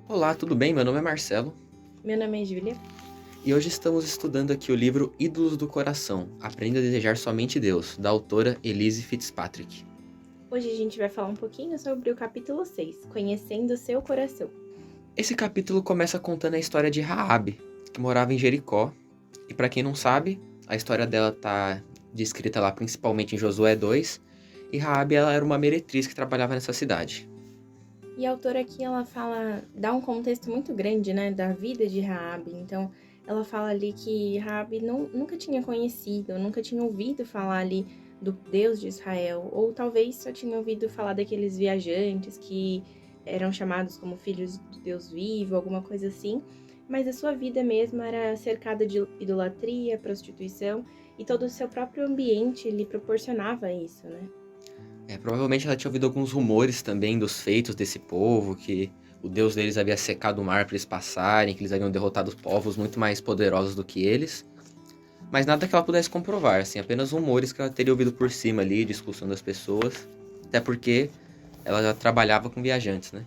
Olá, tudo bem? Meu nome é Marcelo Meu nome é Júlia. e hoje estamos estudando aqui o livro Ídolos do Coração, Aprenda a Desejar Somente Deus, da autora Elise Fitzpatrick. Hoje a gente vai falar um pouquinho sobre o capítulo 6, Conhecendo o Seu Coração. Esse capítulo começa contando a história de Raabe, que morava em Jericó, e para quem não sabe, a história dela está descrita lá principalmente em Josué 2, e Raabe ela era uma meretriz que trabalhava nessa cidade. E a autora aqui, ela dá um contexto muito grande, né, da vida de Raabe. Então, ela fala ali que Raabe nunca tinha conhecido, nunca tinha ouvido falar ali do Deus de Israel, ou talvez só tinha ouvido falar daqueles viajantes que eram chamados como filhos do Deus vivo, alguma coisa assim. Mas a sua vida mesmo era cercada de idolatria, prostituição, e todo o seu próprio ambiente lhe proporcionava isso, né? Provavelmente ela tinha ouvido alguns rumores também dos feitos desse povo, que o Deus deles havia secado o mar para eles passarem, que eles haviam derrotado os povos muito mais poderosos do que eles. Mas nada que ela pudesse comprovar, assim, apenas rumores que ela teria ouvido por cima ali, discussão das pessoas. Até porque ela já trabalhava com viajantes, né?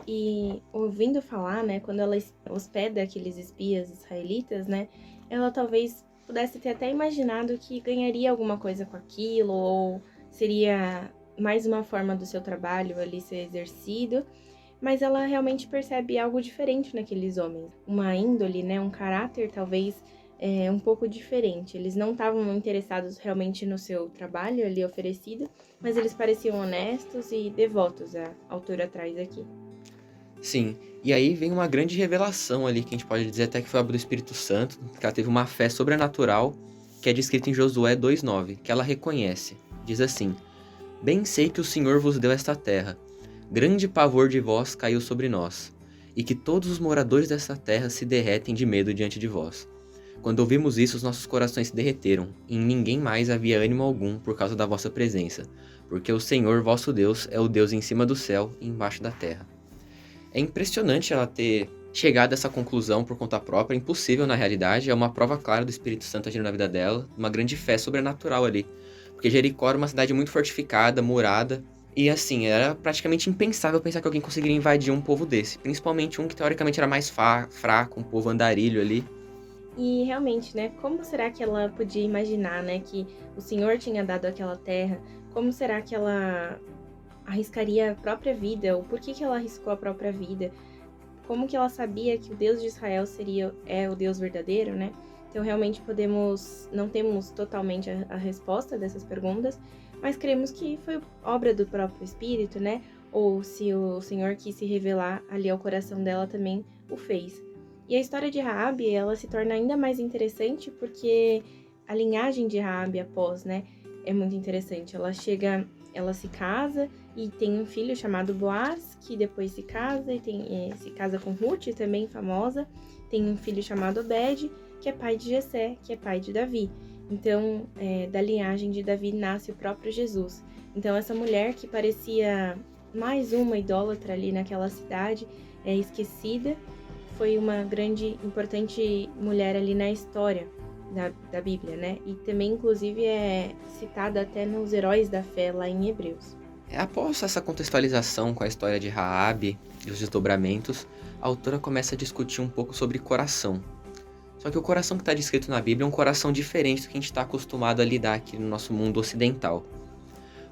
E ouvindo falar, né, quando ela hospeda aqueles espias israelitas, né, ela talvez pudesse ter até imaginado que ganharia alguma coisa com aquilo, ou seria mais uma forma do seu trabalho ali ser exercido, mas ela realmente percebe algo diferente naqueles homens. Uma índole, né, um caráter talvez um pouco diferente. Eles não estavam interessados realmente no seu trabalho ali oferecido, mas eles pareciam honestos e devotos, a autora traz aqui. Sim, e aí vem uma grande revelação ali, que a gente pode dizer até que foi obra do Espírito Santo, que ela teve uma fé sobrenatural, que é descrita em Josué 2,9, que ela reconhece. Diz assim: Bem sei que o Senhor vos deu esta terra. Grande pavor de vós caiu sobre nós, e que todos os moradores desta terra se derretem de medo diante de vós. Quando ouvimos isso, os nossos corações se derreteram, e em ninguém mais havia ânimo algum por causa da vossa presença, porque o Senhor vosso Deus é o Deus em cima do céu e embaixo da terra. É impressionante ela ter chegado a essa conclusão por conta própria, impossível na realidade, é uma prova clara do Espírito Santo agindo na vida dela, uma grande fé sobrenatural ali. Porque Jericó era uma cidade muito fortificada, murada, e assim, era praticamente impensável pensar que alguém conseguiria invadir um povo desse, principalmente um que teoricamente era mais fraco, um povo andarilho ali. E realmente, né, como será que ela podia imaginar, né, que o Senhor tinha dado aquela terra? Como será que ela arriscaria a própria vida? Ou por que que ela arriscou a própria vida? Como que ela sabia que o Deus de Israel é o Deus verdadeiro, né? Então realmente não temos totalmente a resposta dessas perguntas, mas cremos que foi obra do próprio Espírito, né? Ou se o Senhor quis se revelar ali ao coração dela também o fez. E a história de Raabe, ela se torna ainda mais interessante porque a linhagem de Raabe após, né, é muito interessante. Ela se casa e tem um filho chamado Boaz, que depois se casa e se casa com Ruth, também famosa. Tem um filho chamado Obed, que é pai de Jessé, que é pai de Davi. Então, da linhagem de Davi nasce o próprio Jesus. Então, essa mulher que parecia mais uma idólatra ali naquela cidade, esquecida, foi uma grande, importante mulher ali na história da Bíblia, né? E também, inclusive, é citada até nos Heróis da Fé, lá em Hebreus. Após essa contextualização com a história de Raabe e os desdobramentos, a autora começa a discutir um pouco sobre coração. Só que o coração que está descrito na Bíblia é um coração diferente do que a gente está acostumado a lidar aqui no nosso mundo ocidental.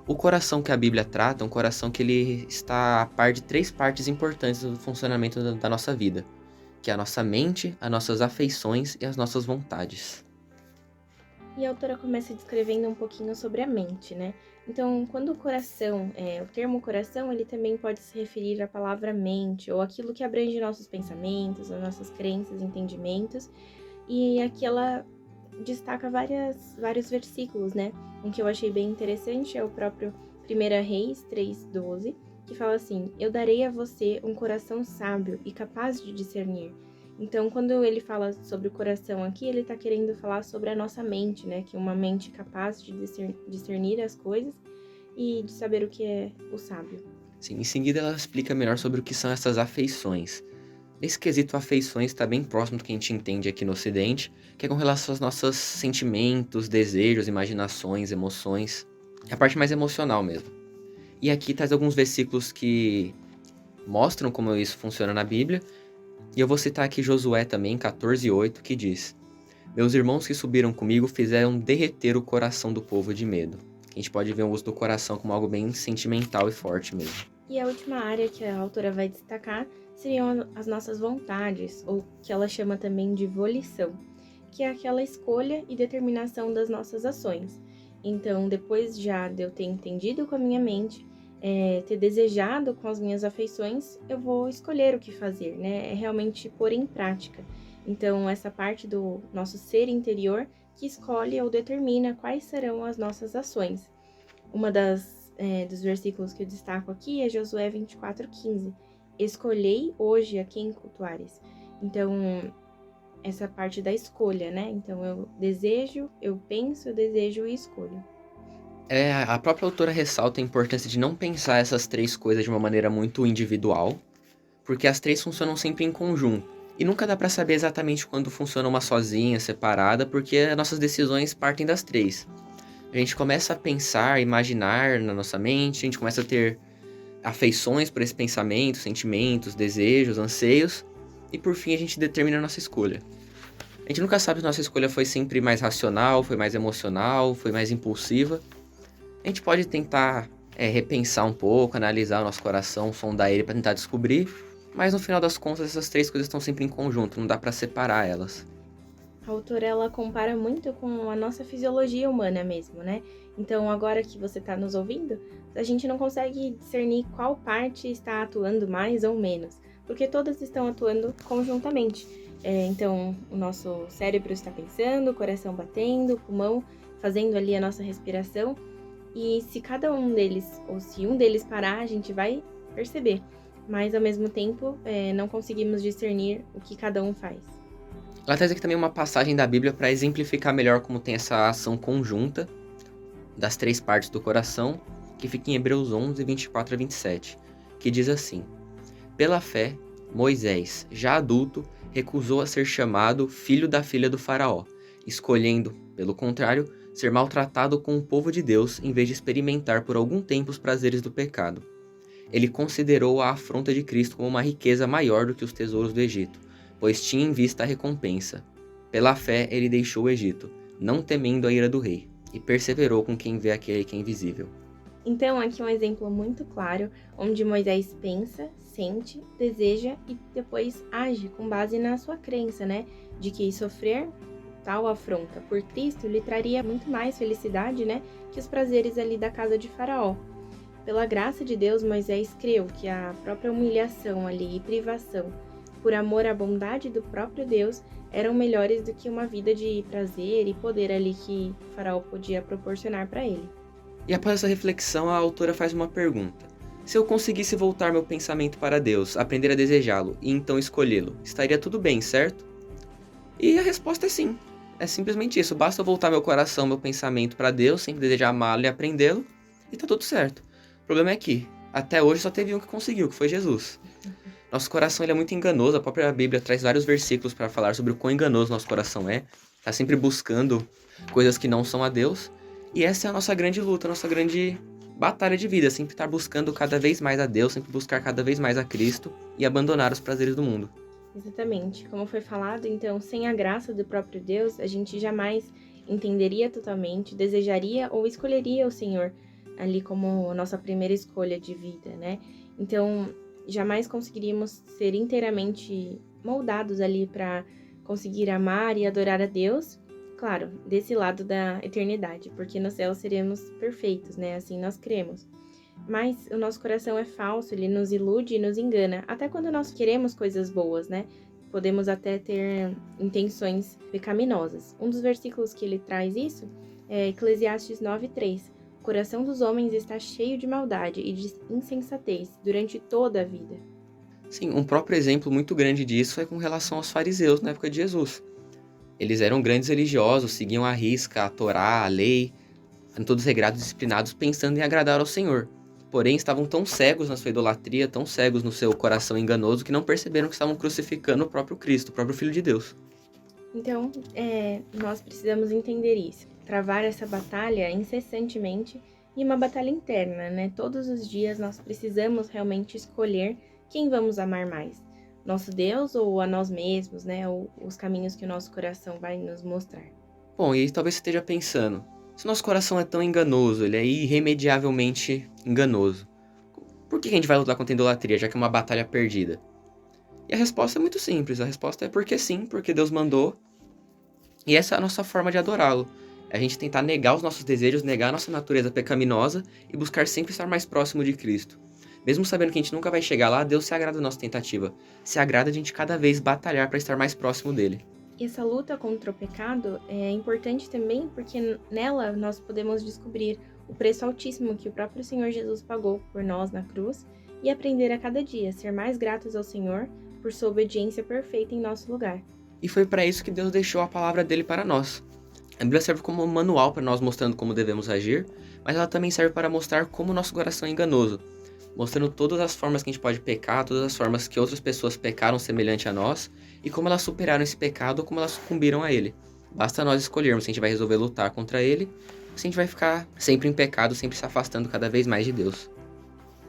O coração que a Bíblia trata é um coração que ele está a par de três partes importantes do funcionamento da nossa vida, que é a nossa mente, as nossas afeições e as nossas vontades. E a autora começa descrevendo um pouquinho sobre a mente, né? Então, quando o coração, o termo coração, ele também pode se referir à palavra mente, ou aquilo que abrange nossos pensamentos, as nossas crenças, entendimentos. E aqui ela destaca vários versículos, né? Um que eu achei bem interessante é o próprio 1 Reis 3:12, que fala assim: Eu darei a você um coração sábio e capaz de discernir. Então, quando ele fala sobre o coração aqui, ele está querendo falar sobre a nossa mente, né? Que é uma mente capaz de discernir as coisas e de saber o que é o sábio. Sim, em seguida ela explica melhor sobre o que são essas afeições. Esse quesito afeições está bem próximo do que a gente entende aqui no Ocidente, que é com relação aos nossos sentimentos, desejos, imaginações, emoções. É a parte mais emocional mesmo. E aqui traz alguns versículos que mostram como isso funciona na Bíblia. E eu vou citar aqui Josué também, 14:8, que diz: Meus irmãos que subiram comigo fizeram derreter o coração do povo de medo. A gente pode ver o uso do coração como algo bem sentimental e forte mesmo. E a última área que a autora vai destacar seriam as nossas vontades, ou que ela chama também de volição, que é aquela escolha e determinação das nossas ações. Então, depois já de eu ter entendido com a minha mente, ter desejado com as minhas afeições, eu vou escolher o que fazer, né? É realmente pôr em prática. Então, essa parte do nosso ser interior que escolhe ou determina quais serão as nossas ações. Uma dos versículos que eu destaco aqui é Josué 24:15. Escolhei hoje a quem cultuares. Então, essa parte da escolha, né? Então, eu desejo, eu penso, eu desejo e escolho. A própria autora ressalta a importância de não pensar essas três coisas de uma maneira muito individual, porque as três funcionam sempre em conjunto. E nunca dá pra saber exatamente quando funciona uma sozinha, separada, porque as nossas decisões partem das três. A gente começa a pensar, imaginar na nossa mente, a gente começa a ter afeições por esse pensamento, sentimentos, desejos, anseios, e por fim a gente determina a nossa escolha. A gente nunca sabe se nossa escolha foi sempre mais racional, foi mais emocional, foi mais impulsiva. A gente pode tentar repensar um pouco, analisar o nosso coração, sondar ele para tentar descobrir, mas no final das contas essas três coisas estão sempre em conjunto, não dá para separar elas. A autora, ela compara muito com a nossa fisiologia humana mesmo, né? Então, agora que você está nos ouvindo, a gente não consegue discernir qual parte está atuando mais ou menos, porque todas estão atuando conjuntamente. Então, o nosso cérebro está pensando, o coração batendo, o pulmão fazendo ali a nossa respiração, e se cada um deles, ou se um deles parar, a gente vai perceber, mas ao mesmo tempo não conseguimos discernir o que cada um faz. Ela traz aqui também uma passagem da Bíblia para exemplificar melhor como tem essa ação conjunta das três partes do coração, que fica em Hebreus 11:24-27, que diz assim: Pela fé, Moisés, já adulto, recusou a ser chamado filho da filha do faraó, escolhendo, pelo contrário, ser maltratado com o povo de Deus em vez de experimentar por algum tempo os prazeres do pecado. Ele considerou a afronta de Cristo como uma riqueza maior do que os tesouros do Egito, pois tinha em vista a recompensa. Pela fé ele deixou o Egito, não temendo a ira do rei, e perseverou com quem vê aquele que é invisível. Então, aqui um exemplo muito claro, onde Moisés pensa, sente, deseja e depois age com base na sua crença, né? De que sofrer tal afronta por Cristo lhe traria muito mais felicidade, né? Que os prazeres ali da casa de Faraó. Pela graça de Deus, Moisés creu que a própria humilhação ali e privação, por amor à bondade do próprio Deus, eram melhores do que uma vida de prazer e poder ali que o Faraó podia proporcionar para ele. E após essa reflexão, a autora faz uma pergunta. Se eu conseguisse voltar meu pensamento para Deus, aprender a desejá-lo e então escolhê-lo, estaria tudo bem, certo? E a resposta é sim. É simplesmente isso. Basta eu voltar meu coração, meu pensamento para Deus, sempre desejar amá-lo e aprendê-lo, e tá tudo certo. O problema é que, até hoje, só teve um que conseguiu, que foi Jesus. Nosso coração ele é muito enganoso. A própria Bíblia traz vários versículos para falar sobre o quão enganoso nosso coração é. Tá sempre buscando coisas que não são a Deus. E essa é a nossa grande luta, a nossa grande batalha de vida. Sempre estar buscando cada vez mais a Deus, sempre buscar cada vez mais a Cristo e abandonar os prazeres do mundo. Exatamente. Como foi falado, então, sem a graça do próprio Deus, a gente jamais entenderia totalmente, desejaria ou escolheria o Senhor ali como nossa primeira escolha de vida, né? Então, jamais conseguiríamos ser inteiramente moldados ali para conseguir amar e adorar a Deus, claro, desse lado da eternidade, porque no céu seremos perfeitos, né? Assim nós cremos. Mas o nosso coração é falso, ele nos ilude e nos engana, até quando nós queremos coisas boas, né? Podemos até ter intenções pecaminosas. Um dos versículos que ele traz isso é Eclesiastes 9:3. O coração dos homens está cheio de maldade e de insensatez durante toda a vida. Sim, um próprio exemplo muito grande disso é com relação aos fariseus na época de Jesus. Eles eram grandes religiosos, seguiam à risca a Torá, a lei, eram todos regrados e disciplinados pensando em agradar ao Senhor. Porém, estavam tão cegos na sua idolatria, tão cegos no seu coração enganoso, que não perceberam que estavam crucificando o próprio Cristo, o próprio Filho de Deus. Então, nós precisamos entender isso, travar essa batalha incessantemente e uma batalha interna, né? Todos os dias nós precisamos realmente escolher quem vamos amar mais? Nosso Deus ou a nós mesmos, né? Ou os caminhos que o nosso coração vai nos mostrar. Bom, e aí talvez você esteja pensando, se nosso coração é tão enganoso, ele é irremediavelmente enganoso, por que a gente vai lutar contra a idolatria, já que é uma batalha perdida? E a resposta é muito simples, a resposta é porque sim, porque Deus mandou, e essa é a nossa forma de adorá-lo. É a gente tentar negar os nossos desejos, negar a nossa natureza pecaminosa e buscar sempre estar mais próximo de Cristo. Mesmo sabendo que a gente nunca vai chegar lá, Deus se agrada da nossa tentativa. Se agrada de a gente cada vez batalhar para estar mais próximo dele. E essa luta contra o pecado é importante também porque nela nós podemos descobrir o preço altíssimo que o próprio Senhor Jesus pagou por nós na cruz e aprender a cada dia a ser mais gratos ao Senhor por sua obediência perfeita em nosso lugar. E foi para isso que Deus deixou a palavra dele para nós. A Bíblia serve como um manual para nós mostrando como devemos agir, mas ela também serve para mostrar como o nosso coração é enganoso, mostrando todas as formas que a gente pode pecar, todas as formas que outras pessoas pecaram semelhante a nós, e como elas superaram esse pecado ou como elas sucumbiram a ele. Basta nós escolhermos se a gente vai resolver lutar contra ele, ou se a gente vai ficar sempre em pecado, sempre se afastando cada vez mais de Deus.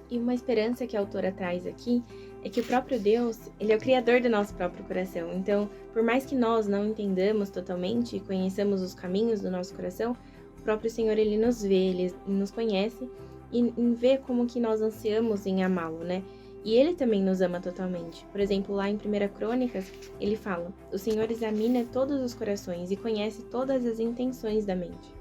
E uma esperança que a autora traz aqui é que o próprio Deus, ele é o criador do nosso próprio coração. Então, por mais que nós não entendamos totalmente e conheçamos os caminhos do nosso coração, o próprio Senhor, ele nos vê, ele nos conhece e vê como que nós ansiamos em amá-lo, né? E ele também nos ama totalmente. Por exemplo, lá em 1 Crônicas, ele fala: o Senhor examina todos os corações e conhece todas as intenções da mente.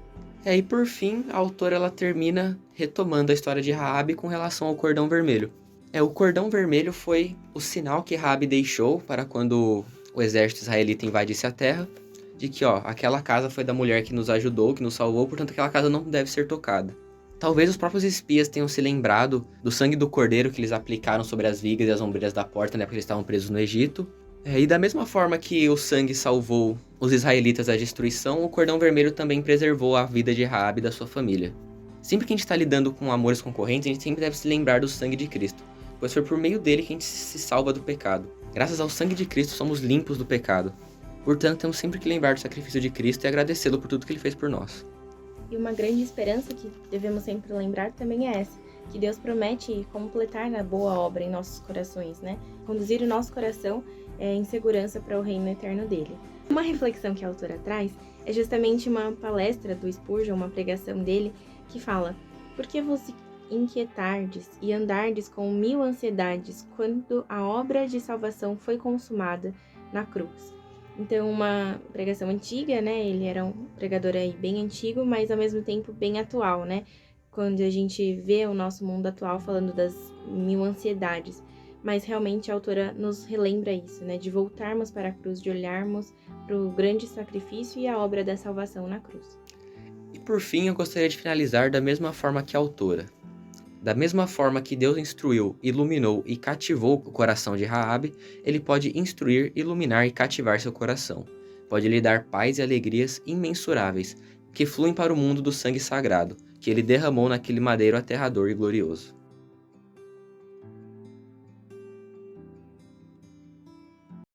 E por fim, a autora ela termina retomando a história de Raabe com relação ao cordão vermelho. O cordão vermelho foi o sinal que Raabe deixou para quando o exército israelita invadisse a terra, de que aquela casa foi da mulher que nos ajudou, que nos salvou, portanto aquela casa não deve ser tocada. Talvez os próprios espias tenham se lembrado do sangue do cordeiro que eles aplicaram sobre as vigas e as ombreiras da porta, né, porque eles estavam presos no Egito. E da mesma forma que o sangue salvou os israelitas da destruição, o cordão vermelho também preservou a vida de Raabe e da sua família. Sempre que a gente está lidando com amores concorrentes, a gente sempre deve se lembrar do sangue de Cristo, pois foi por meio dele que a gente se salva do pecado. Graças ao sangue de Cristo somos limpos do pecado. Portanto, temos sempre que lembrar do sacrifício de Cristo e agradecê-lo por tudo que ele fez por nós. E uma grande esperança que devemos sempre lembrar também é essa, que Deus promete completar a boa obra em nossos corações, né? Conduzir o nosso coração em segurança para o reino eterno dele. Uma reflexão que a autora traz é justamente uma palestra do Spurgeon, uma pregação dele, que fala: por que vos inquietardes e andardes com 1000 ansiedades quando a obra de salvação foi consumada na cruz? Então, uma pregação antiga, né? Ele era um pregador aí bem antigo, mas ao mesmo tempo bem atual, né? Quando a gente vê o nosso mundo atual falando das 1000 ansiedades. Mas realmente a autora nos relembra isso, né? De voltarmos para a cruz, de olharmos para o grande sacrifício e a obra da salvação na cruz. E por fim, eu gostaria de finalizar da mesma forma que a autora. Da mesma forma que Deus instruiu, iluminou e cativou o coração de Raabe, ele pode instruir, iluminar e cativar seu coração. Pode lhe dar paz e alegrias imensuráveis, que fluem para o mundo do sangue sagrado, que ele derramou naquele madeiro aterrador e glorioso.